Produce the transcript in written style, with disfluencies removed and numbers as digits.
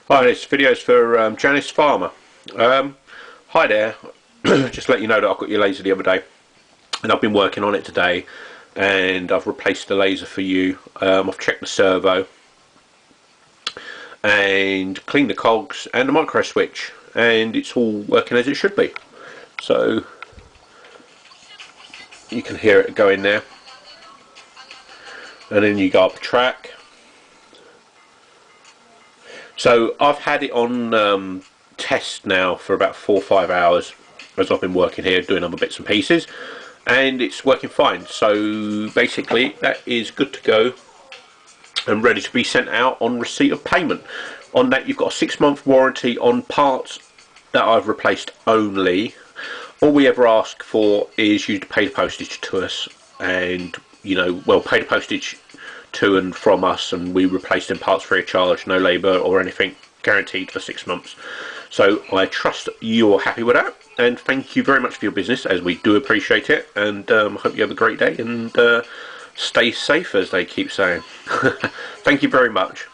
Hi, this video's for Janice Farmer. Hi there. Just let you know that I got your laser the other day, and I've been working on it today, and I've replaced the laser for you. I've checked the servo and cleaned the cogs and the micro switch, and it's all working as it should be. So you can hear it going there, and then you go up the track. So I've had it on test now for about 4 or 5 hours as I've been working here doing other bits and pieces, and it's working fine. So basically that is good to go and ready to be sent out on receipt of payment. On that, you've got a 6-month warranty on parts that I've replaced only. All we ever ask for is you to pay the postage to us, and pay the postage to and from us, and we replace them parts free of charge, no labour or anything, guaranteed for 6 months. So I trust you're happy with that, and thank you very much for your business, as we do appreciate it, and I hope you have a great day, and stay safe, as they keep saying. Thank you very much.